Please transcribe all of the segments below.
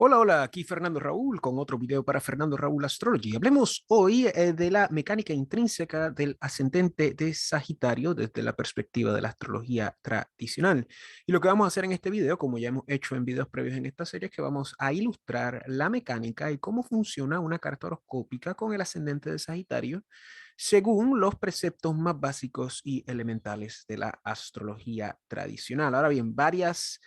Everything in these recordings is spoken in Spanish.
Hola, hola, aquí Fernando Raúl con otro video para Fernando Raúl Astrology. Hablemos hoy de la mecánica intrínseca del ascendente de Sagitario desde la perspectiva de la astrología tradicional. Y lo que vamos a hacer en este video, como ya hemos hecho en videos previos en esta serie, es que vamos a ilustrar la mecánica y cómo funciona una carta horoscópica con el ascendente de Sagitario según los preceptos más básicos y elementales de la astrología tradicional. Ahora bien, varias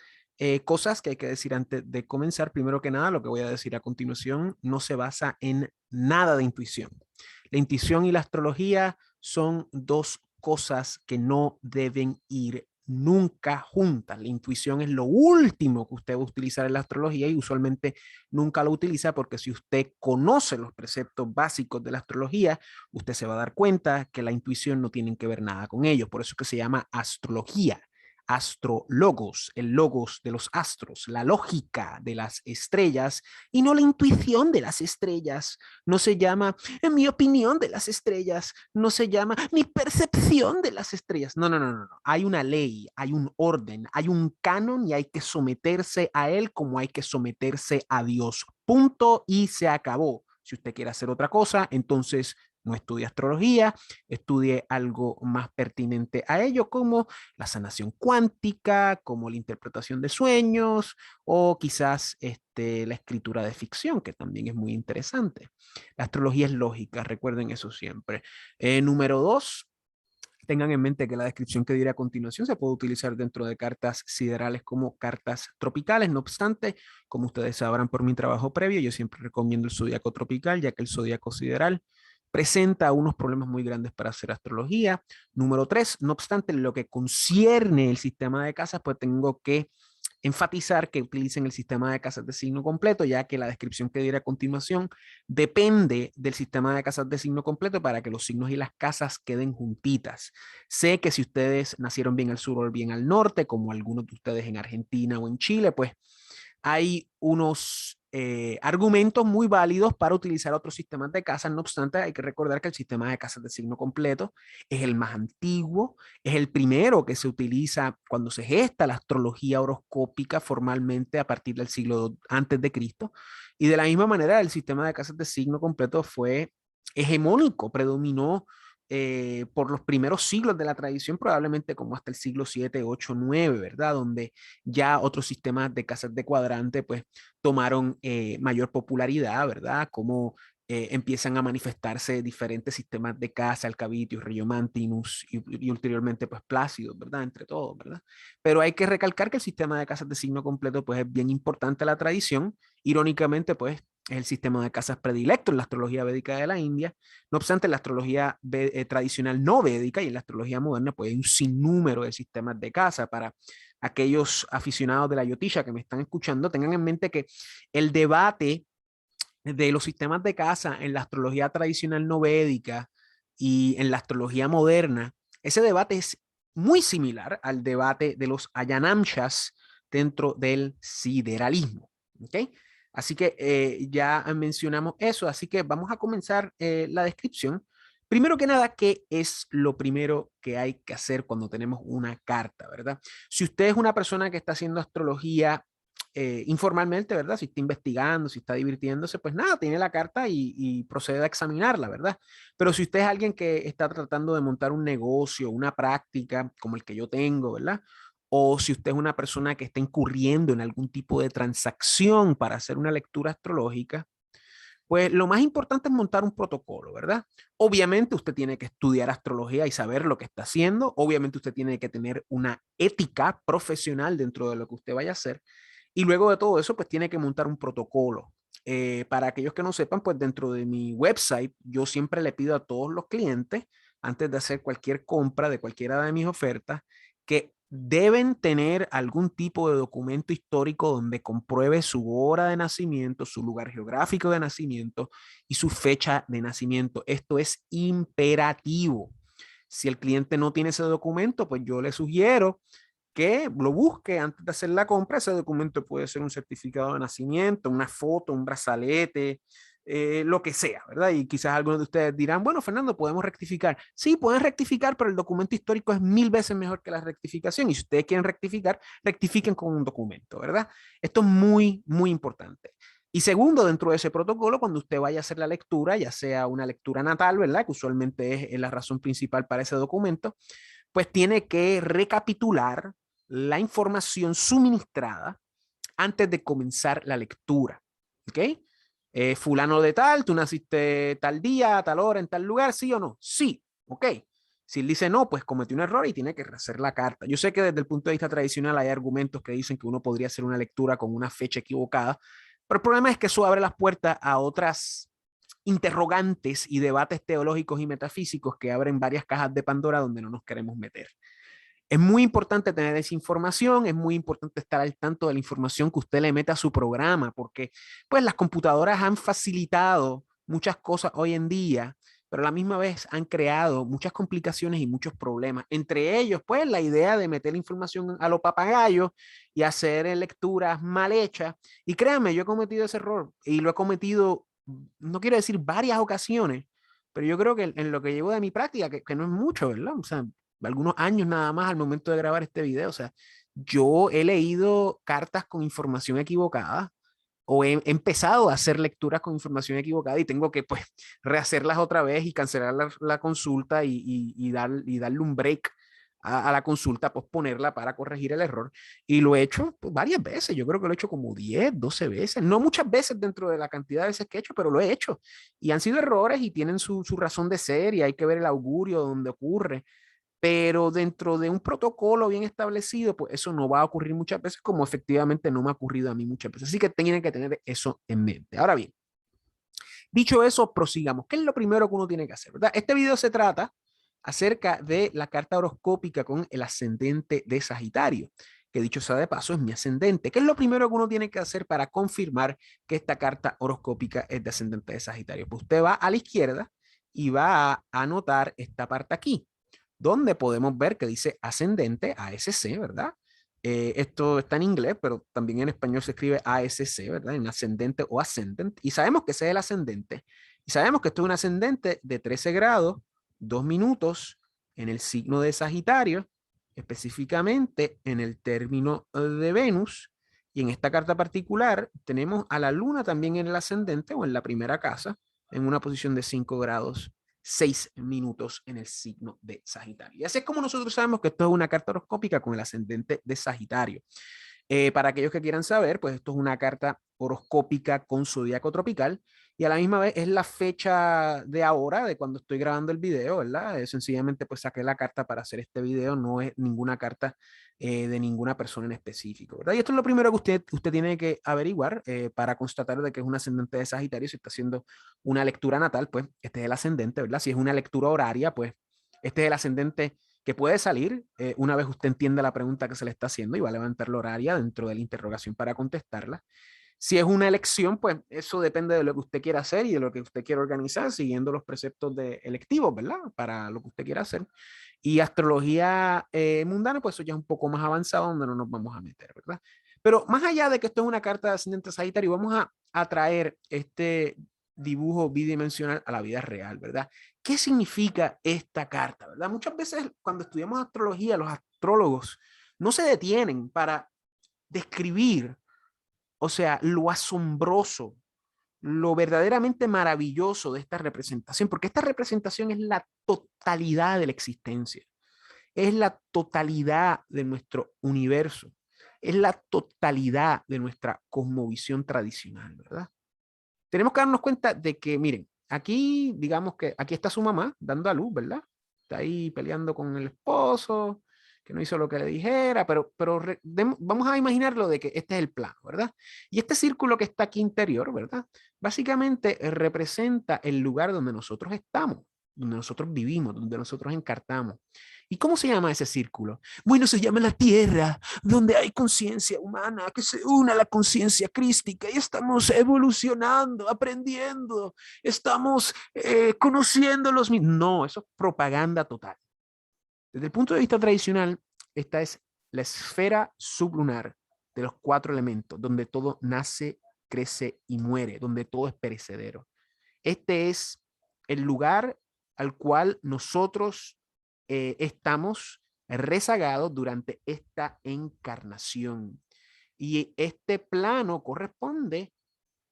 cosas que hay que decir antes de comenzar. Primero que nada, lo que voy a decir a continuación no se basa en nada de intuición. La intuición y la astrología son dos cosas que no deben ir nunca juntas. La intuición es lo último que usted va a utilizar en la astrología y usualmente nunca lo utiliza porque si usted conoce los preceptos básicos de la astrología, usted se va a dar cuenta que la intuición no tiene que ver nada con ellos. Por eso es que se llama astrología. Astrologos, el logos de los astros, la lógica de las estrellas y no la intuición de las estrellas. No se llama en mi opinión de las estrellas, no se llama mi percepción de las estrellas. No, no, no, no, no. Hay una ley, hay un orden, hay un canon y hay que someterse a él como hay que someterse a Dios. Punto y se acabó. Si usted quiere hacer otra cosa, entonces no estudie astrología, estudie algo más pertinente a ello, como la sanación cuántica, como la interpretación de sueños o quizás la escritura de ficción, que también es muy interesante. La astrología es lógica, recuerden eso siempre. Número dos, tengan en mente que la descripción que diré a continuación se puede utilizar dentro de cartas siderales como cartas tropicales. No obstante, como ustedes sabrán por mi trabajo previo, yo siempre recomiendo el zodiaco tropical, ya que el zodiaco sideral presenta unos problemas muy grandes para hacer astrología. Número tres, no obstante, lo que concierne el sistema de casas, pues tengo que enfatizar que utilicen el sistema de casas de signo completo, ya que la descripción que diré a continuación depende del sistema de casas de signo completo para que los signos y las casas queden juntitas. Sé que si ustedes nacieron bien al sur o bien al norte, como algunos de ustedes en Argentina o en Chile, pues hay unos argumentos muy válidos para utilizar otros sistemas de casas. No obstante, hay que recordar que el sistema de casas de signo completo es el más antiguo, es el primero que se utiliza cuando se gesta la astrología horoscópica formalmente a partir del siglo antes de Cristo. Y de la misma manera, el sistema de casas de signo completo fue hegemónico, predominó por los primeros siglos de la tradición, probablemente como hasta el siglo 7, 8, 9, ¿verdad? Donde ya otros sistemas de casas de cuadrante pues tomaron mayor popularidad, ¿verdad? Como empiezan a manifestarse diferentes sistemas de casa, Alcabitius, Regiomantinus y ulteriormente pues Plácidos, ¿verdad? Entre todos, ¿verdad? Pero hay que recalcar que el sistema de casas de signo completo pues es bien importante a la tradición. Irónicamente pues es el sistema de casas predilecto en la astrología védica de la India. No obstante, en la astrología tradicional no védica y en la astrología moderna pues hay un sinnúmero de sistemas de casa. Para aquellos aficionados de la yotisha que me están escuchando, tengan en mente que el debate de los sistemas de casa en la astrología tradicional no védica y en la astrología moderna, ese debate es muy similar al debate de los ayanamshas dentro del sideralismo. ¿Okay? Así que ya mencionamos eso, así que vamos a comenzar la descripción. Primero que nada, ¿qué es lo primero que hay que hacer cuando tenemos una carta, verdad? Si usted es una persona que está haciendo astrología informalmente, ¿verdad? Si está investigando, si está divirtiéndose, pues nada, tiene la carta y procede a examinarla, ¿verdad? Pero si usted es alguien que está tratando de montar un negocio, una práctica como el que yo tengo, ¿verdad? O si usted es una persona que está incurriendo en algún tipo de transacción para hacer una lectura astrológica, pues lo más importante es montar un protocolo, ¿verdad? Obviamente usted tiene que estudiar astrología y saber lo que está haciendo. Obviamente usted tiene que tener una ética profesional dentro de lo que usted vaya a hacer. Y luego de todo eso, pues tiene que montar un protocolo. Para aquellos que no sepan, pues dentro de mi website, yo siempre le pido a todos los clientes, antes de hacer cualquier compra de cualquiera de mis ofertas, que deben tener algún tipo de documento histórico donde compruebe su hora de nacimiento, su lugar geográfico de nacimiento y su fecha de nacimiento. Esto es imperativo. Si el cliente no tiene ese documento, pues yo le sugiero que lo busque antes de hacer la compra. Ese documento puede ser un certificado de nacimiento, una foto, un brazalete, lo que sea, ¿verdad? Y quizás algunos de ustedes dirán, bueno, Fernando, podemos rectificar. Sí, pueden rectificar, pero el documento histórico es 1000 veces mejor que la rectificación. Y si ustedes quieren rectificar, rectifiquen con un documento, ¿verdad? Esto es muy, muy importante. Y segundo, dentro de ese protocolo, cuando usted vaya a hacer la lectura, ya sea una lectura natal, ¿verdad? Que usualmente es la razón principal para ese documento, pues tiene que recapitular la información suministrada antes de comenzar la lectura. ¿Ok? Fulano de tal, tú naciste tal día, a tal hora, en tal lugar, ¿sí o no? Sí. ¿Ok? Si él dice no, pues cometió un error y tiene que rehacer la carta. Yo sé que desde el punto de vista tradicional hay argumentos que dicen que uno podría hacer una lectura con una fecha equivocada, pero el problema es que eso abre las puertas a otras interrogantes y debates teológicos y metafísicos que abren varias cajas de Pandora donde no nos queremos meter. Es muy importante tener esa información, es muy importante estar al tanto de la información que usted le mete a su programa, porque pues las computadoras han facilitado muchas cosas hoy en día, pero a la misma vez han creado muchas complicaciones y muchos problemas. Entre ellos, pues la idea de meter la información a los papagayos y hacer lecturas mal hechas. Y créanme, yo he cometido ese error y lo he cometido, no quiero decir varias ocasiones, pero yo creo que en lo que llevo de mi práctica, que no es mucho, ¿verdad? O sea, algunos años nada más al momento de grabar este video. O sea, yo he leído cartas con información equivocada o he empezado a hacer lecturas con información equivocada y tengo que pues rehacerlas otra vez y cancelar la consulta y darle un break a la consulta, posponerla para corregir el error. Y lo he hecho pues, varias veces. Yo creo que lo he hecho como 10, 12 veces. No muchas veces dentro de la cantidad de veces que he hecho, pero lo he hecho. Y han sido errores y tienen su razón de ser y hay que ver el augurio donde ocurre, pero dentro de un protocolo bien establecido, pues eso no va a ocurrir muchas veces, como efectivamente no me ha ocurrido a mí muchas veces. Así que tienen que tener eso en mente. Ahora bien, dicho eso, prosigamos. ¿Qué es lo primero que uno tiene que hacer? ¿Verdad? Este video se trata acerca de la carta horoscópica con el ascendente de Sagitario, que dicho sea de paso es mi ascendente. ¿Qué es lo primero que uno tiene que hacer para confirmar que esta carta horoscópica es de ascendente de Sagitario? Pues usted va a la izquierda y va a anotar esta parte aquí donde podemos ver que dice ascendente, ASC, ¿verdad? Esto está en inglés, pero también en español se escribe ASC, ¿verdad? En ascendente o ascendent. Y sabemos que ese es el ascendente. Y sabemos que esto es un ascendente de 13 grados, 2 minutos en el signo de Sagitario, específicamente en el término de Venus. Y en esta carta particular tenemos a la luna también en el ascendente o en la primera casa, en una posición de 5 grados 6 minutos en el signo de Sagitario. Y así es como nosotros sabemos que esto es una carta horoscópica con el ascendente de Sagitario. Para aquellos que quieran saber, pues esto es una carta horoscópica con zodíaco tropical y a la misma vez es la fecha de ahora, de cuando estoy grabando el video, ¿verdad? Sencillamente pues saqué la carta para hacer este video, no es ninguna carta de ninguna persona en específico, ¿verdad? Y esto es lo primero que usted tiene que averiguar para constatar de que es un ascendente de Sagitario. Si está haciendo una lectura natal, pues este es el ascendente, ¿verdad? Si es una lectura horaria, pues este es el ascendente que puede salir una vez usted entienda la pregunta que se le está haciendo y va a levantar la horaria dentro de la interrogación para contestarla. Si es una elección, pues eso depende de lo que usted quiera hacer y de lo que usted quiera organizar, siguiendo los preceptos de electivos, ¿verdad? Para lo que usted quiera hacer. Y astrología mundana, pues eso ya es un poco más avanzado, donde no nos vamos a meter, ¿verdad? Pero más allá de que esto es una carta de ascendente Sagitario, vamos a traer este dibujo bidimensional a la vida real, ¿verdad? ¿Qué significa esta carta, verdad? Muchas veces cuando estudiamos astrología, los astrólogos no se detienen para describir, o sea, lo asombroso, lo verdaderamente maravilloso de esta representación, porque esta representación es la totalidad de la existencia, es la totalidad de nuestro universo, es la totalidad de nuestra cosmovisión tradicional, ¿verdad? Tenemos que darnos cuenta de que, miren, aquí, digamos que aquí está su mamá dando a luz, ¿verdad? Está ahí peleando con el esposo, que no hizo lo que le dijera, pero vamos a imaginarlo de que este es el plano, ¿verdad? Y este círculo que está aquí interior, ¿verdad? Básicamente representa el lugar donde nosotros estamos, donde nosotros vivimos, donde nosotros encartamos. ¿Y cómo se llama ese círculo? Bueno, se llama la Tierra, donde hay conciencia humana que se une a la conciencia crística y estamos evolucionando, aprendiendo, estamos conociendo los mismos. No, eso es propaganda total. Desde el punto de vista tradicional, esta es la esfera sublunar de los 4 elementos, donde todo nace, crece y muere, donde todo es perecedero. Este es el lugar al cual nosotros estamos rezagados durante esta encarnación. Y este plano corresponde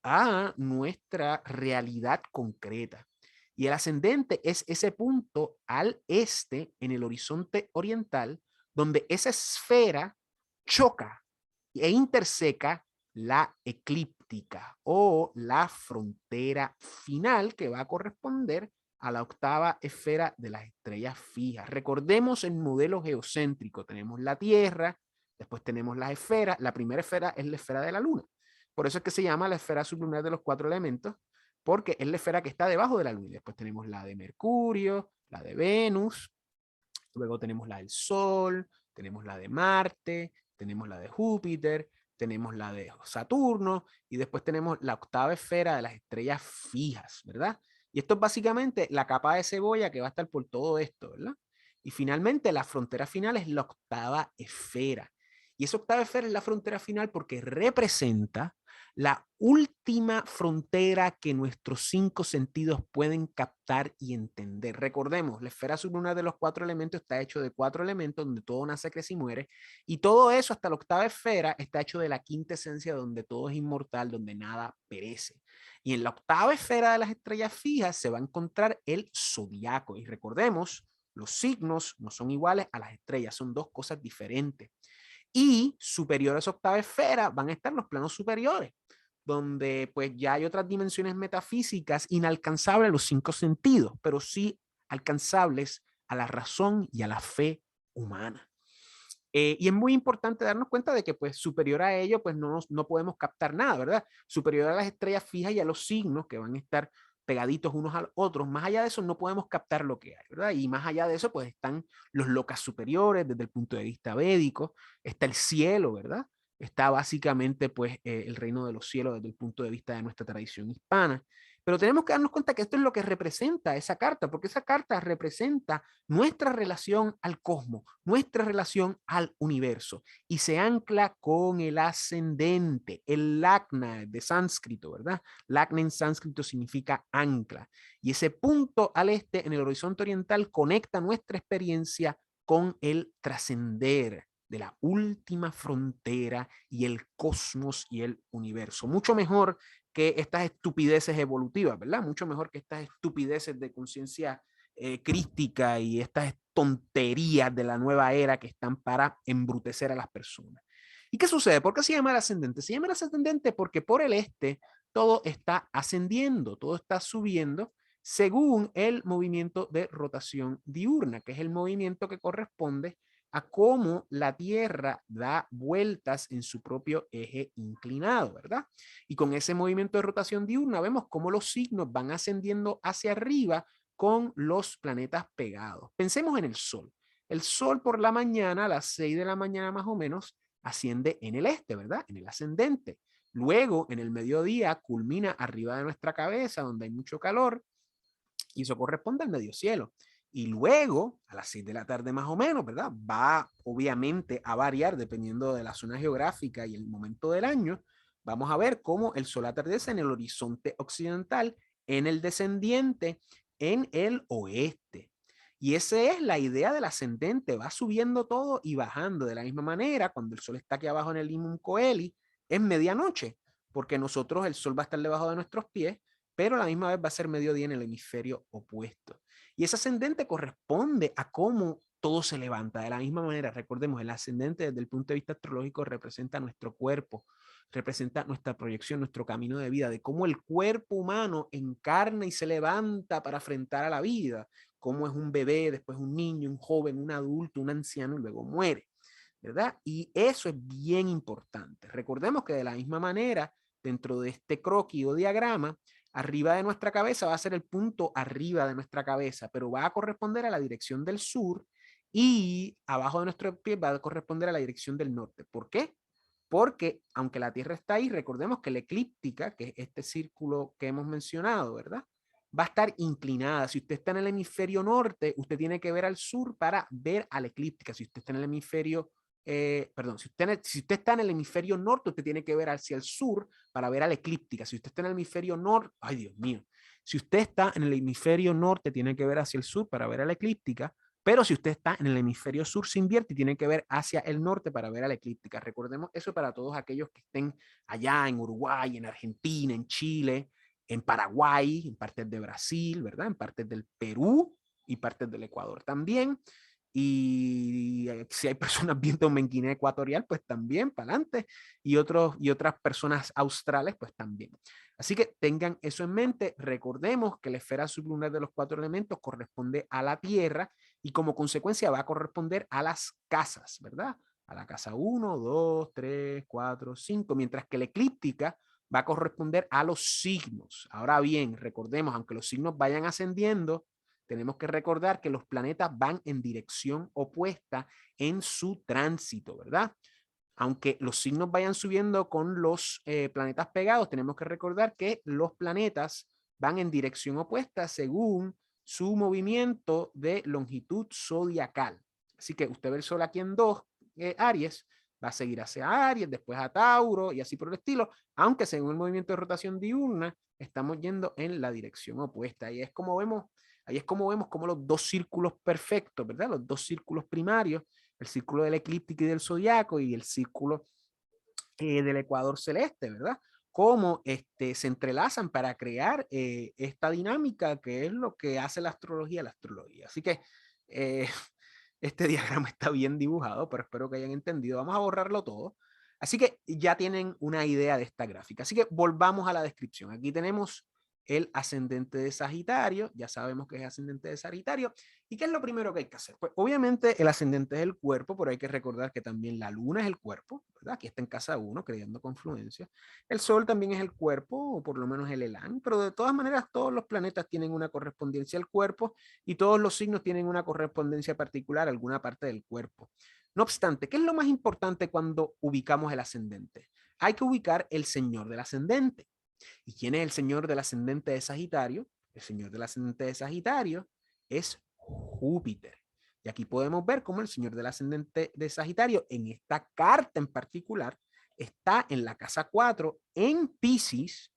a nuestra realidad concreta. Y el ascendente es ese punto al este en el horizonte oriental donde esa esfera choca e interseca la eclíptica o la frontera final que va a corresponder a la octava esfera de las estrellas fijas. Recordemos el modelo geocéntrico. Tenemos la Tierra, después tenemos las esferas. La primera esfera es la esfera de la Luna. Por eso es que se llama la esfera sublunar de los 4 elementos, porque es la esfera que está debajo de la Luna. Después tenemos la de Mercurio, la de Venus, luego tenemos la del Sol, tenemos la de Marte, tenemos la de Júpiter, tenemos la de Saturno y después tenemos la octava esfera de las estrellas fijas, ¿verdad? Y esto es básicamente la capa de cebolla que va a estar por todo esto, ¿verdad? Y finalmente la frontera final es la octava esfera. Y esa octava esfera es la frontera final porque representa la última frontera que nuestros 5 sentidos pueden captar y entender. Recordemos, la esfera sublunar de los 4 elementos está hecho de 4 elementos donde todo nace, crece y muere, y todo eso hasta la octava esfera está hecho de la quinta esencia donde todo es inmortal, donde nada perece. Y en la octava esfera de las estrellas fijas se va a encontrar el zodiaco. Y recordemos, los signos no son iguales a las estrellas, son dos cosas diferentes. Y superior a esa octava esfera van a estar los planos superiores, donde pues ya hay otras dimensiones metafísicas inalcanzables a los 5 sentidos, pero sí alcanzables a la razón y a la fe humana. Y es muy importante darnos cuenta de que pues superior a ello pues no podemos captar nada, ¿verdad? Superior a las estrellas fijas y a los signos que van a estar pegaditos unos a otros, más allá de eso no podemos captar lo que hay, ¿verdad? Y más allá de eso pues están los lokas superiores desde el punto de vista védico, está el cielo, ¿verdad? Está básicamente pues el reino de los cielos desde el punto de vista de nuestra tradición hispana. Pero tenemos que darnos cuenta que esto es lo que representa esa carta, porque esa carta representa nuestra relación al cosmos, nuestra relación al universo, y se ancla con el ascendente, el lagna de sánscrito, ¿verdad? Lagna en sánscrito significa ancla, y ese punto al este en el horizonte oriental conecta nuestra experiencia con el trascender de la última frontera y el cosmos y el universo. Mucho mejor que estas estupideces evolutivas, ¿verdad? Mucho mejor que estas estupideces de conciencia crística y estas tonterías de la nueva era que están para embrutecer a las personas. ¿Y qué sucede? ¿Por qué se llama el ascendente? Se llama el ascendente porque por el este todo está ascendiendo, todo está subiendo según el movimiento de rotación diurna, que es el movimiento que corresponde a cómo la Tierra da vueltas en su propio eje inclinado, ¿verdad? Y con ese movimiento de rotación diurna vemos cómo los signos van ascendiendo hacia arriba con los planetas pegados. Pensemos en el Sol. El Sol por la mañana, a las 6 de la mañana más o menos, asciende en el este, ¿verdad? En el ascendente. Luego, en el mediodía, culmina arriba de nuestra cabeza, donde hay mucho calor, y eso corresponde al medio cielo. Y luego, a las 6 de la tarde más o menos, ¿verdad? Va obviamente a variar dependiendo de la zona geográfica y el momento del año. Vamos a ver cómo el sol atardece en el horizonte occidental, en el descendiente, en el oeste. Y esa es la idea del ascendente, va subiendo todo y bajando de la misma manera. Cuando el sol está aquí abajo en el Limum Coeli, es medianoche, porque nosotros el sol va a estar debajo de nuestros pies, pero a la misma vez va a ser mediodía en el hemisferio opuesto. Y ese ascendente corresponde a cómo todo se levanta. De la misma manera, recordemos, el ascendente desde el punto de vista astrológico representa nuestro cuerpo, representa nuestra proyección, nuestro camino de vida, de cómo el cuerpo humano encarna y se levanta para enfrentar a la vida, cómo es un bebé, después un niño, un joven, un adulto, un anciano y luego muere, ¿verdad? Y eso es bien importante. Recordemos que de la misma manera, dentro de este croquis o diagrama, arriba de nuestra cabeza va a ser el punto arriba de nuestra cabeza, pero va a corresponder a la dirección del sur y abajo de nuestro pie va a corresponder a la dirección del norte. ¿Por qué? Porque aunque la Tierra está ahí, recordemos que la eclíptica, que es este círculo que hemos mencionado, ¿verdad? Va a estar inclinada. Si usted está en el hemisferio norte, usted tiene que ver al sur para ver a la eclíptica. Si usted está en el hemisferio perdón, si usted está en el hemisferio norte, usted tiene que ver hacia el sur para ver a la eclíptica. Si usted está en el hemisferio norte, ay Dios mío, Si usted está en el hemisferio norte, tiene que ver hacia el sur para ver a la eclíptica, pero si usted está en el hemisferio sur, se invierte y tiene que ver hacia el norte para ver a la eclíptica. Recordemos eso para todos aquellos que estén allá en Uruguay, en Argentina, en Chile, en Paraguay, en partes de Brasil, ¿verdad? En partes del Perú y partes del Ecuador también. Y si hay personas viendo en Guinea Ecuatorial, pues también, para adelante. Y otras personas australes, pues también. Así que tengan eso en mente. Recordemos que la esfera sublunar de los 4 elementos corresponde a la Tierra y como consecuencia va a corresponder a las casas, ¿verdad? A la casa 1, 2, 3, 4, 5, mientras que la eclíptica va a corresponder a los signos. Ahora bien, recordemos, aunque los signos vayan ascendiendo, tenemos que recordar que los planetas van en dirección opuesta en su tránsito, ¿verdad? Aunque los signos vayan subiendo con los planetas pegados, tenemos que recordar que los planetas van en dirección opuesta según su movimiento de longitud zodiacal. Así que usted ve el Sol aquí en 2, Aries, va a seguir hacia Aries, después a Tauro y así por el estilo, aunque según el movimiento de rotación diurna, estamos yendo en la dirección opuesta. Y es como vemos, ahí es como vemos como los dos círculos perfectos, ¿verdad? Los dos círculos primarios, el círculo de la eclíptica y del zodiaco y el círculo del ecuador celeste, ¿verdad? Cómo se entrelazan para crear esta dinámica que es lo que hace la astrología. Así que este diagrama está bien dibujado, pero espero que hayan entendido. Vamos a borrarlo todo. Así que ya tienen una idea de esta gráfica. Así que volvamos a la descripción. Aquí tenemos el ascendente de Sagitario, ya sabemos que es ascendente de Sagitario. ¿Y qué es lo primero que hay que hacer? Pues obviamente el ascendente es el cuerpo, pero hay que recordar que también la luna es el cuerpo, ¿verdad? Aquí está en casa 1, creando confluencia. El sol también es el cuerpo, o por lo menos el elán, pero de todas maneras todos los planetas tienen una correspondencia al cuerpo y todos los signos tienen una correspondencia particular a alguna parte del cuerpo. No obstante, ¿qué es lo más importante cuando ubicamos el ascendente? Hay que ubicar el señor del ascendente. ¿Y quién es el señor del ascendente de Sagitario? El señor del ascendente de Sagitario es Júpiter. Y aquí podemos ver cómo el señor del ascendente de Sagitario, en esta carta en particular, está en la casa 4 en Piscis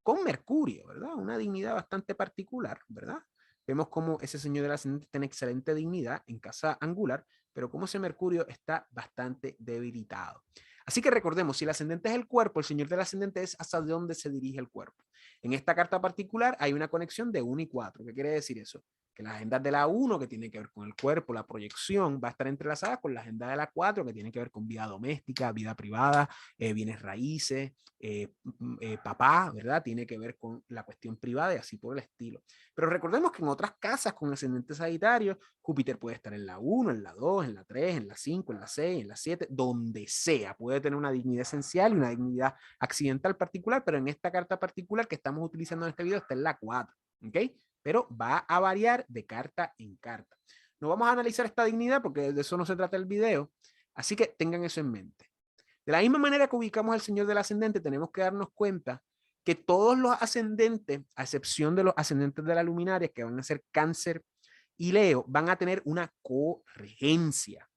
con Mercurio, ¿verdad? Una dignidad bastante particular, ¿verdad? Vemos cómo ese señor del ascendente tiene excelente dignidad en casa angular, pero como ese Mercurio está bastante debilitado. Así que recordemos, si el ascendente es el cuerpo, el señor del ascendente es hacia dónde se dirige el cuerpo. En esta carta particular hay una conexión de 1 y 4. ¿Qué quiere decir eso? Que la agenda de la 1, que tiene que ver con el cuerpo, la proyección, va a estar entrelazada con la agenda de la 4, que tiene que ver con vida doméstica, vida privada, bienes raíces, papá, ¿verdad? Tiene que ver con la cuestión privada y así por el estilo. Pero recordemos que en otras casas con ascendente Sagitario, Júpiter puede estar en la 1, en la 2, en la 3, en la 5, en la 6, en la 7, donde sea. Puede tener una dignidad esencial y una dignidad accidental particular, pero en esta carta particular que estamos utilizando en este video está en la 4, ¿ok? Pero va a variar de carta en carta. No vamos a analizar esta dignidad porque de eso no se trata el video, así que tengan eso en mente. De la misma manera que ubicamos al señor del ascendente, tenemos que darnos cuenta que todos los ascendentes, a excepción de los ascendentes de la luminaria, que van a ser Cáncer y Leo, van a tener una corregencia.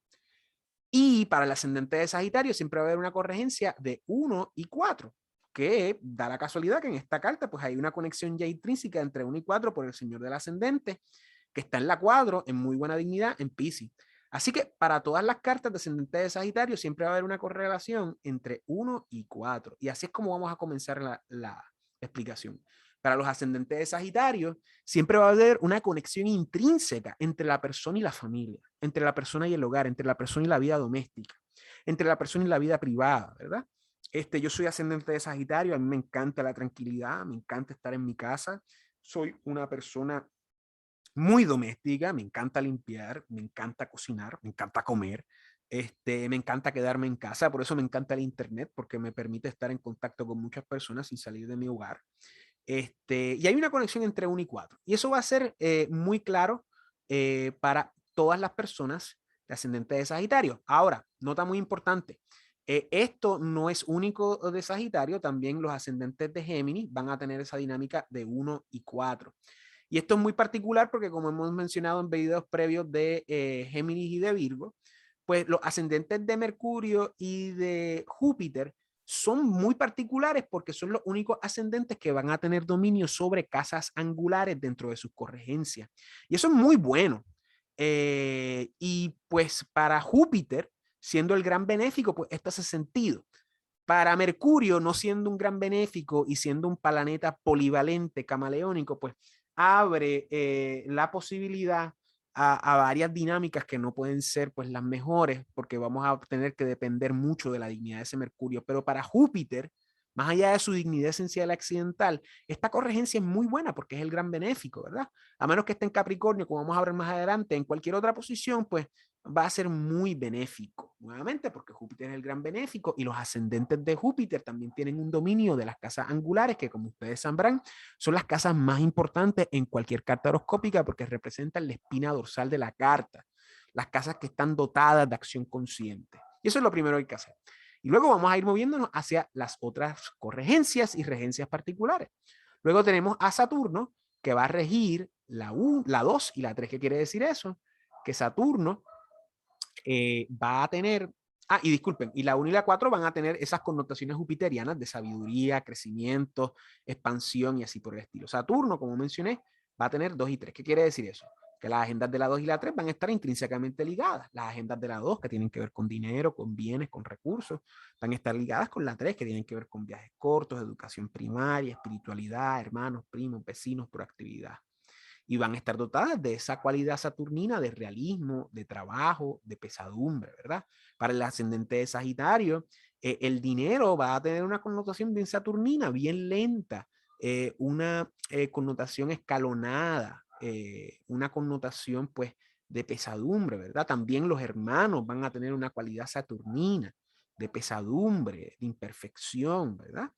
Y para el ascendente de Sagitario siempre va a haber una corregencia de 1 y 4, que da la casualidad que en esta carta pues hay una conexión ya intrínseca entre 1 y 4 por el señor del ascendente, que está en la 4, en muy buena dignidad, en Piscis. Así que para todas las cartas de ascendente de Sagitario siempre va a haber una correlación entre 1 y 4. Y así es como vamos a comenzar la explicación. Para los ascendentes de Sagitario siempre va a haber una conexión intrínseca entre la persona y la familia, entre la persona y el hogar, entre la persona y la vida doméstica, entre la persona y la vida privada, ¿verdad? Yo soy ascendente de Sagitario, a mí me encanta la tranquilidad, me encanta estar en mi casa, soy una persona muy doméstica, me encanta limpiar, me encanta cocinar, me encanta comer, me encanta quedarme en casa, por eso me encanta el internet, porque me permite estar en contacto con muchas personas sin salir de mi hogar. Y hay una conexión entre 1 y 4. Y eso va a ser muy claro para todas las personas de ascendente de Sagitario. Ahora, nota muy importante. Esto no es único de Sagitario, también los ascendentes de Géminis van a tener esa dinámica de 1 y 4. Y esto es muy particular porque como hemos mencionado en videos previos de Géminis y de Virgo, pues los ascendentes de Mercurio y de Júpiter son muy particulares porque son los únicos ascendentes que van a tener dominio sobre casas angulares dentro de sus corregencias. Y eso es muy bueno. Y pues para Júpiter, siendo el gran benéfico, pues esto hace sentido. Para Mercurio, no siendo un gran benéfico y siendo un planeta polivalente, camaleónico, pues abre la posibilidad a varias dinámicas que no pueden ser pues las mejores, porque vamos a tener que depender mucho de la dignidad de ese Mercurio. Pero para Júpiter, más allá de su dignidad esencial accidental, esta corregencia es muy buena porque es el gran benéfico, ¿verdad? A menos que esté en Capricornio, como vamos a ver más adelante, en cualquier otra posición, pues va a ser muy benéfico, nuevamente porque Júpiter es el gran benéfico y los ascendentes de Júpiter también tienen un dominio de las casas angulares, que como ustedes sabrán, son las casas más importantes en cualquier carta horoscópica porque representan la espina dorsal de la carta, las casas que están dotadas de acción consciente. Y eso es lo primero que hay que hacer. Y luego vamos a ir moviéndonos hacia las otras corregencias y regencias particulares. Luego tenemos a Saturno, que va a regir la 2 y la 3. ¿Qué quiere decir eso? Que Saturno va a tener, y disculpen, y la 1 y la 4 van a tener esas connotaciones jupiterianas de sabiduría, crecimiento, expansión y así por el estilo. Saturno, como mencioné, va a tener 2 y 3. ¿Qué quiere decir eso? Que las agendas de la 2 y la 3 van a estar intrínsecamente ligadas. Las agendas de la 2 que tienen que ver con dinero, con bienes, con recursos, van a estar ligadas con la 3 que tienen que ver con viajes cortos, educación primaria, espiritualidad, hermanos, primos, vecinos, proactividad. Y van a estar dotadas de esa cualidad saturnina de realismo, de trabajo, de pesadumbre, ¿verdad? Para el ascendente de Sagitario, el dinero va a tener una connotación bien saturnina, bien lenta, una connotación escalonada, una connotación pues de pesadumbre, ¿verdad? También los hermanos van a tener una cualidad saturnina, de pesadumbre, de imperfección, ¿verdad?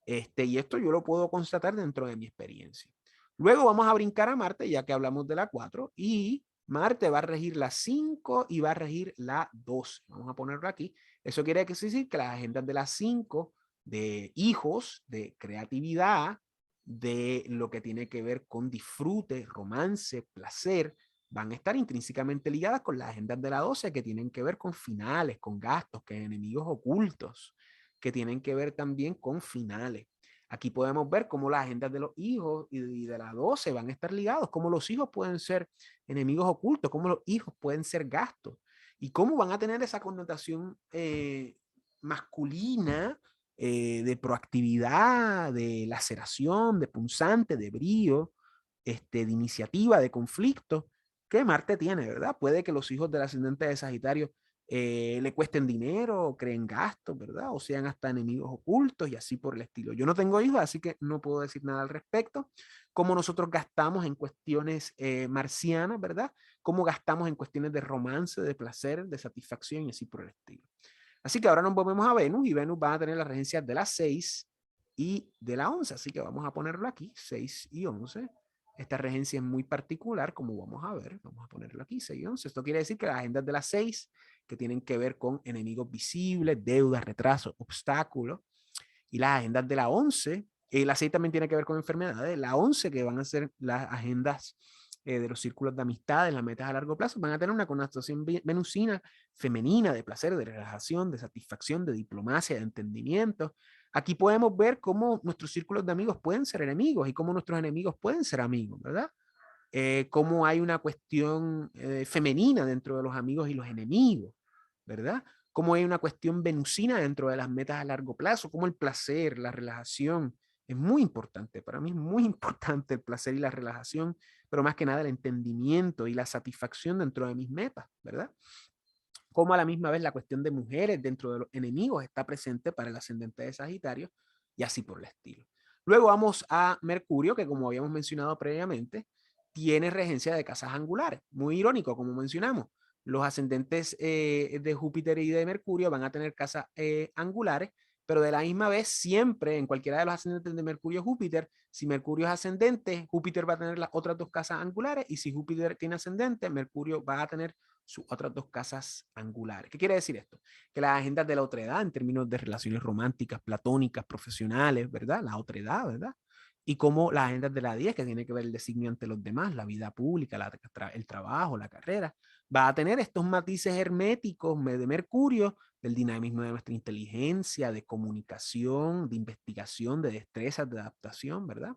Y esto yo lo puedo constatar dentro de mi experiencia. Luego vamos a brincar a Marte, ya que hablamos de la 4, y Marte va a regir la 5 y va a regir la 2. Vamos a ponerlo aquí. Eso quiere decir que las agendas de las 5, de hijos, de creatividad, de lo que tiene que ver con disfrute, romance, placer, van a estar intrínsecamente ligadas con las agendas de la 12 que tienen que ver con finales, con gastos, que enemigos ocultos, que tienen que ver también con finales. Aquí podemos ver cómo las agendas de los hijos y de la 12 van a estar ligados, cómo los hijos pueden ser enemigos ocultos, cómo los hijos pueden ser gastos y cómo van a tener esa connotación masculina de proactividad, de laceración, de punzante, de brío, de iniciativa, de conflicto que Marte tiene, ¿verdad? Puede que los hijos del ascendente de Sagitario le cuesten dinero, creen gastos, ¿verdad? O sean hasta enemigos ocultos y así por el estilo. Yo no tengo hijos, así que no puedo decir nada al respecto. Cómo nosotros gastamos en cuestiones marcianas, ¿verdad? Cómo gastamos en cuestiones de romance, de placer, de satisfacción y así por el estilo. Así que ahora nos volvemos a Venus y Venus va a tener las regencias de las 6 y de la 11. Así que vamos a ponerlo aquí, 6 y 11. Esta regencia es muy particular, como vamos a ver. Vamos a ponerlo aquí, 6 y 11. Esto quiere decir que las agendas de las 6, que tienen que ver con enemigos visibles, deudas, retrasos, obstáculos, y las agendas de la 11, la 6 también tiene que ver con enfermedades, la 11 que van a ser las agendas de los círculos de amistad, las metas a largo plazo, van a tener una connotación venusina, femenina, de placer, de relajación, de satisfacción, de diplomacia, de entendimiento. Aquí podemos ver cómo nuestros círculos de amigos pueden ser enemigos y cómo nuestros enemigos pueden ser amigos, ¿verdad? Cómo hay una cuestión femenina dentro de los amigos y los enemigos, ¿verdad? Cómo hay una cuestión venusina dentro de las metas a largo plazo, cómo el placer, la relajación, es muy importante. Para mí es muy importante el placer y la relajación, pero más que nada el entendimiento y la satisfacción dentro de mis metas, ¿verdad? Como a la misma vez la cuestión de mujeres dentro de los enemigos está presente para el ascendente de Sagitario y así por el estilo. Luego vamos a Mercurio, que como habíamos mencionado previamente, tiene regencia de casas angulares. Muy irónico, como mencionamos. Los ascendentes de Júpiter y de Mercurio van a tener casas angulares, pero de la misma vez siempre en cualquiera de los ascendentes de Mercurio o Júpiter, si Mercurio es ascendente, Júpiter va a tener las otras dos casas angulares y si Júpiter tiene ascendente, Mercurio va a tener sus otras dos casas angulares. ¿Qué quiere decir esto? Que las agendas de la otredad en términos de relaciones románticas, platónicas, profesionales, ¿verdad? La otredad, ¿verdad? y como las agendas de la 10, que tiene que ver el designio ante los demás, la vida pública, el trabajo, la carrera, va a tener estos matices herméticos de Mercurio, del dinamismo de nuestra inteligencia, de comunicación, de investigación, de destrezas, de adaptación, ¿verdad?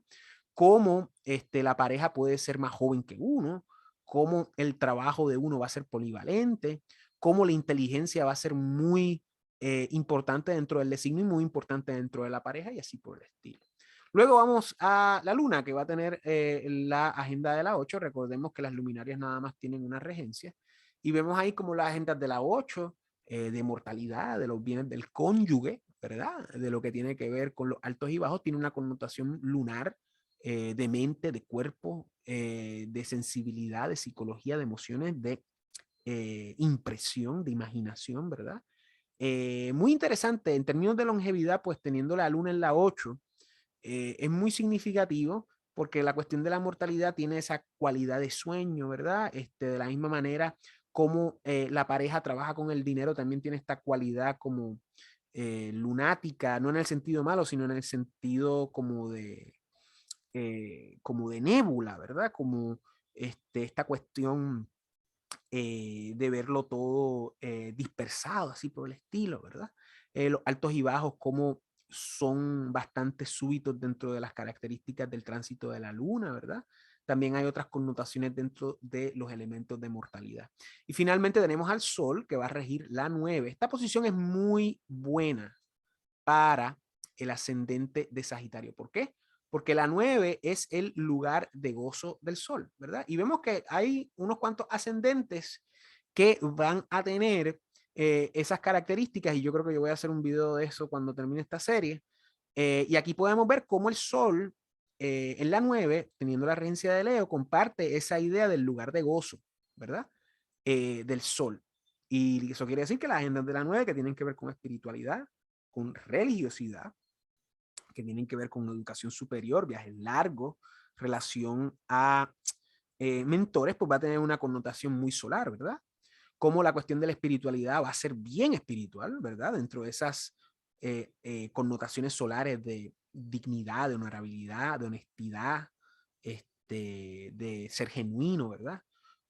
Cómo la pareja puede ser más joven que uno, cómo el trabajo de uno va a ser polivalente, cómo la inteligencia va a ser muy importante dentro del designio y muy importante dentro de la pareja y así por el estilo. Luego vamos a la luna, que va a tener la agenda de la 8. Recordemos que las luminarias nada más tienen una regencia. Y vemos ahí como las agendas de la 8, de mortalidad, de los bienes del cónyuge, ¿verdad? De lo que tiene que ver con los altos y bajos, tiene una connotación lunar, de mente, de cuerpo, de sensibilidad, de psicología, de emociones, de impresión, de imaginación, ¿verdad? Muy interesante. En términos de longevidad, pues teniendo la luna en la 8, es muy significativo porque la cuestión de la mortalidad tiene esa cualidad de sueño, ¿verdad? De la misma manera como la pareja trabaja con el dinero, también tiene esta cualidad como lunática, no en el sentido malo, sino en el sentido como de nébula, ¿verdad? Como esta cuestión de verlo todo dispersado, así por el estilo, ¿verdad? Los altos y bajos como son bastante súbitos dentro de las características del tránsito de la luna, ¿verdad? También hay otras connotaciones dentro de los elementos de mortalidad. Y finalmente tenemos al Sol, que va a regir la 9. Esta posición es muy buena para el ascendente de Sagitario. ¿Por qué? Porque la 9 es el lugar de gozo del Sol, ¿verdad? Y vemos que hay unos cuantos ascendentes que van a tener esas características, y yo creo que yo voy a hacer un video de eso cuando termine esta serie. Y aquí podemos ver cómo el Sol en la 9, teniendo la regencia de Leo, comparte esa idea del lugar de gozo, ¿verdad? Del Sol. Y eso quiere decir que las agendas de la 9 que tienen que ver con espiritualidad, con religiosidad, que tienen que ver con educación superior, viajes largos, relación a mentores, pues va a tener una connotación muy solar, ¿verdad? Como la cuestión de la espiritualidad va a ser bien espiritual, ¿verdad? Dentro de esas connotaciones solares de dignidad, de honorabilidad, de honestidad, de ser genuino, ¿verdad?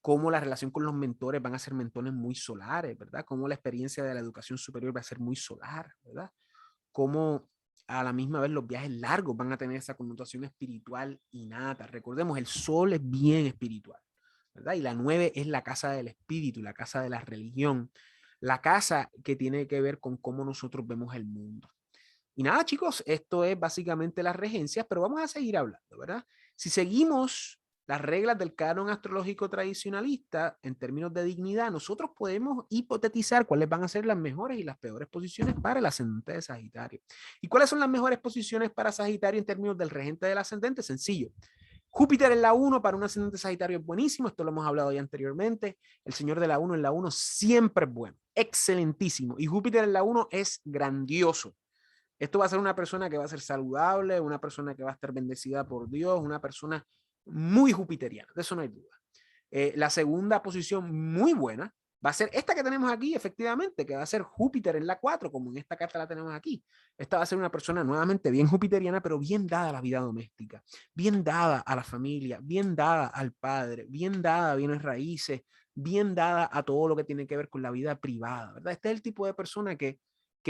Cómo la relación con los mentores van a ser mentores muy solares, ¿verdad? Cómo la experiencia de la educación superior va a ser muy solar, ¿verdad? Cómo a la misma vez los viajes largos van a tener esa connotación espiritual innata. Recordemos, el Sol es bien espiritual, ¿verdad? Y la 9 es la casa del espíritu, la casa de la religión, la casa que tiene que ver con cómo nosotros vemos el mundo. Y nada, chicos, esto es básicamente las regencias, pero vamos a seguir hablando, ¿verdad? Si seguimos las reglas del canon astrológico tradicionalista en términos de dignidad, nosotros podemos hipotetizar cuáles van a ser las mejores y las peores posiciones para el ascendente de Sagitario. ¿Y cuáles son las mejores posiciones para Sagitario en términos del regente del ascendente? Sencillo. Júpiter en la 1 para un ascendente Sagitario es buenísimo, esto lo hemos hablado ya anteriormente. El señor de la 1 en la 1 siempre es bueno, excelentísimo. Y Júpiter en la 1 es grandioso. Esto va a ser una persona que va a ser saludable, una persona que va a estar bendecida por Dios, una persona muy jupiteriana, de eso no hay duda. La segunda posición muy buena va a ser esta que tenemos aquí, efectivamente, que va a ser Júpiter en la 4, como en esta carta la tenemos aquí. Esta va a ser una persona nuevamente bien jupiteriana, pero bien dada a la vida doméstica, bien dada a la familia, bien dada al padre, bien dada a bienes raíces, bien dada a todo lo que tiene que ver con la vida privada, ¿verdad? Este es el tipo de persona que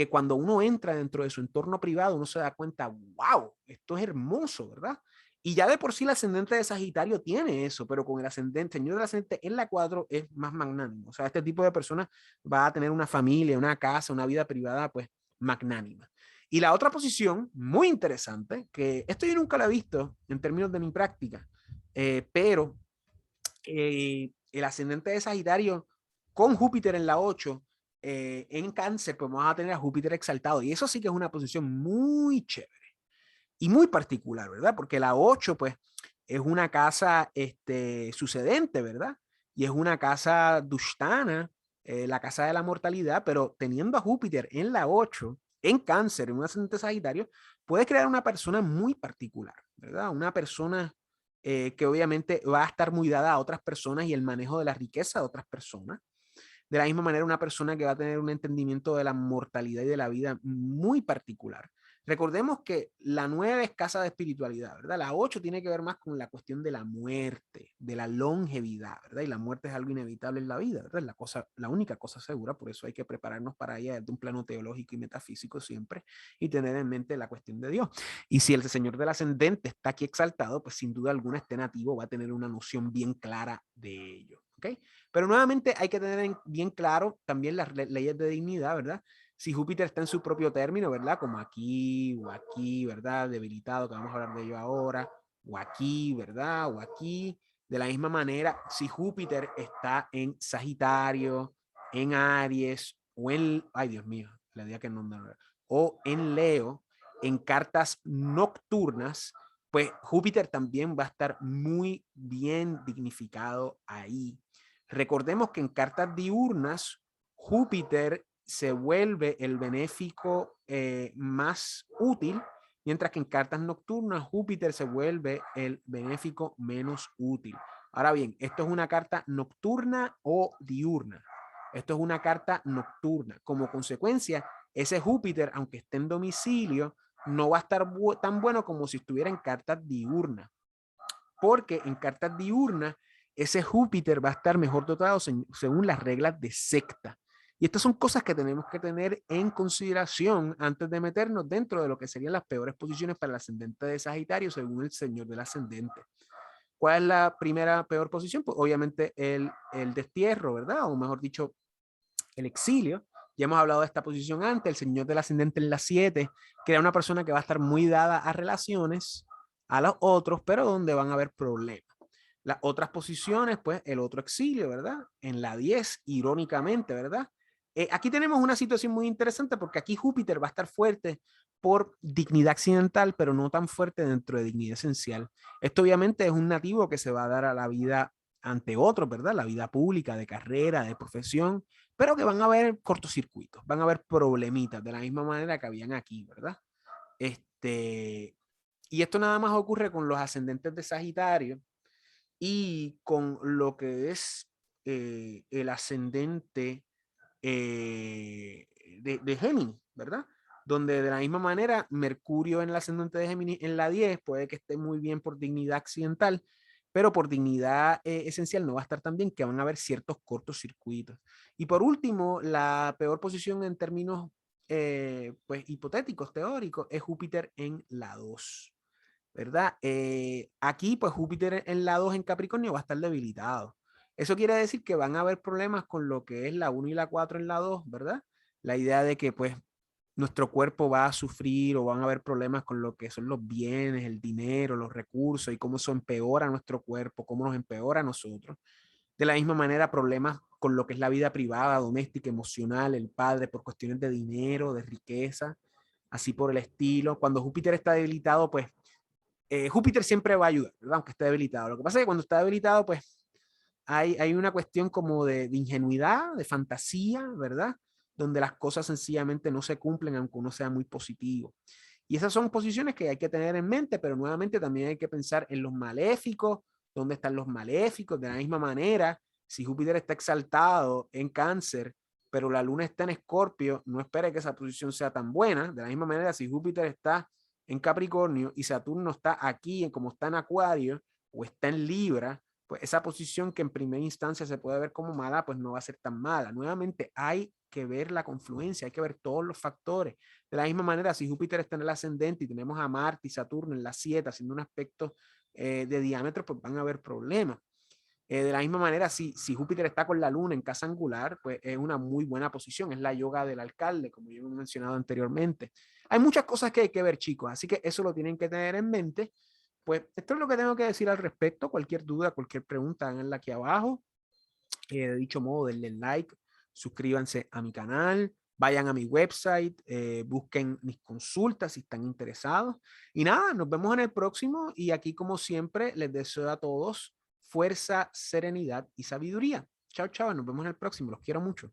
cuando uno entra dentro de su entorno privado, uno se da cuenta, wow, esto es hermoso, ¿verdad? Y ya de por sí el ascendente de Sagitario tiene eso, pero con el ascendente, señor del ascendente en la 4 es más magnánimo. O sea, este tipo de personas va a tener una familia, una casa, una vida privada, pues magnánima. Y la otra posición, muy interesante, que esto yo nunca la he visto en términos de mi práctica, pero el ascendente de Sagitario con Júpiter en la 8, en Cáncer, pues vamos a tener a Júpiter exaltado. Y eso sí que es una posición muy chévere y muy particular, ¿verdad? Porque la 8, pues, es una casa sucedente, ¿verdad? Y es una casa dushtana, la casa de la mortalidad, pero teniendo a Júpiter en la 8, en Cáncer, en un ascendente Sagitario, puede crear una persona muy particular, ¿verdad? Una persona que obviamente va a estar muy dada a otras personas y el manejo de la riqueza de otras personas. De la misma manera, una persona que va a tener un entendimiento de la mortalidad y de la vida muy particular. Recordemos que la 9 es casa de espiritualidad, ¿verdad? La 8 tiene que ver más con la cuestión de la muerte, de la longevidad, ¿verdad? Y la muerte es algo inevitable en la vida, ¿verdad? La única cosa segura, por eso hay que prepararnos para ella desde un plano teológico y metafísico siempre y tener en mente la cuestión de Dios. Y si el Señor del Ascendente está aquí exaltado, pues sin duda alguna este nativo va a tener una noción bien clara de ello, ¿ok? Pero nuevamente hay que tener bien claro también las leyes de dignidad, ¿verdad? Si Júpiter está en su propio término, ¿verdad? Como aquí o aquí, ¿verdad? Debilitado, que vamos a hablar de ello ahora, o aquí, ¿verdad? O aquí. De la misma manera, si Júpiter está en Sagitario, en Aries, o en, ay Dios mío, le diría que no, o en Leo, en cartas nocturnas, pues Júpiter también va a estar muy bien dignificado ahí. Recordemos que en cartas diurnas, Júpiter se vuelve el benéfico más útil, mientras que en cartas nocturnas Júpiter se vuelve el benéfico menos útil. Ahora bien, esto es una carta nocturna o diurna. Esto es una carta nocturna. Como consecuencia, ese Júpiter, aunque esté en domicilio, no va a estar tan bueno como si estuviera en cartas diurnas. Porque en cartas diurnas, ese Júpiter va a estar mejor dotado según las reglas de secta. Y estas son cosas que tenemos que tener en consideración antes de meternos dentro de lo que serían las peores posiciones para el ascendente de Sagitario según el señor del ascendente. ¿Cuál es la primera peor posición? Pues obviamente el destierro, ¿verdad? O mejor dicho, el exilio. Ya hemos hablado de esta posición antes, el señor del ascendente en la 7, que era una persona que va a estar muy dada a relaciones, a los otros, pero donde van a haber problemas. Las otras posiciones, pues el otro exilio, ¿verdad? En la 10, irónicamente, ¿verdad? Aquí tenemos una situación muy interesante porque aquí Júpiter va a estar fuerte por dignidad accidental, pero no tan fuerte dentro de dignidad esencial. Esto obviamente es un nativo que se va a dar a la vida ante otros, ¿verdad? La vida pública, de carrera, de profesión, pero que van a haber cortocircuitos, van a haber problemitas, de la misma manera que habían aquí, ¿verdad? Y esto nada más ocurre con los ascendentes de Sagitario y con lo que es el ascendente de Géminis, ¿verdad? Donde de la misma manera, Mercurio en el ascendente de Géminis en la 10 puede que esté muy bien por dignidad accidental, pero por dignidad esencial no va a estar tan bien, que van a haber ciertos cortocircuitos. Y por último, la peor posición en términos pues hipotéticos, teóricos, es Júpiter en la 2, ¿verdad? Aquí, pues Júpiter en la 2 en Capricornio va a estar debilitado. Eso quiere decir que van a haber problemas con lo que es la 1 y la 4 en la 2, ¿verdad? La idea de que pues nuestro cuerpo va a sufrir o van a haber problemas con lo que son los bienes, el dinero, los recursos y cómo eso empeora nuestro cuerpo, cómo nos empeora a nosotros. De la misma manera, problemas con lo que es la vida privada, doméstica, emocional, el padre, por cuestiones de dinero, de riqueza, así por el estilo. Cuando Júpiter está debilitado, pues Júpiter siempre va a ayudar, ¿verdad? Aunque esté debilitado. Lo que pasa es que cuando está debilitado, pues hay una cuestión como de ingenuidad, de fantasía, ¿verdad? Donde las cosas sencillamente no se cumplen aunque uno sea muy positivo. Y esas son posiciones que hay que tener en mente, pero nuevamente también hay que pensar en los maléficos, dónde están los maléficos, de la misma manera, si Júpiter está exaltado en Cáncer, pero la Luna está en Escorpio, no espere que esa posición sea tan buena. De la misma manera, si Júpiter está en Capricornio y Saturno está aquí, como está en Acuario o está en Libra, pues esa posición que en primera instancia se puede ver como mala, pues no va a ser tan mala. Nuevamente, hay que ver la confluencia, hay que ver todos los factores. De la misma manera, si Júpiter está en el ascendente y tenemos a Marte y Saturno en la 7 haciendo un aspecto de diámetro, pues van a haber problemas. De la misma manera, si Júpiter está con la Luna en casa angular, pues es una muy buena posición, es la yoga del alcalde, como yo he mencionado anteriormente. Hay muchas cosas que hay que ver, chicos, así que eso lo tienen que tener en mente. Pues esto es lo que tengo que decir al respecto. Cualquier duda, cualquier pregunta, háganla aquí abajo. De dicho modo, denle like, suscríbanse a mi canal, vayan a mi website, busquen mis consultas si están interesados. Y nada, nos vemos en el próximo y aquí como siempre les deseo a todos fuerza, serenidad y sabiduría. Chao, chao, nos vemos en el próximo. Los quiero mucho.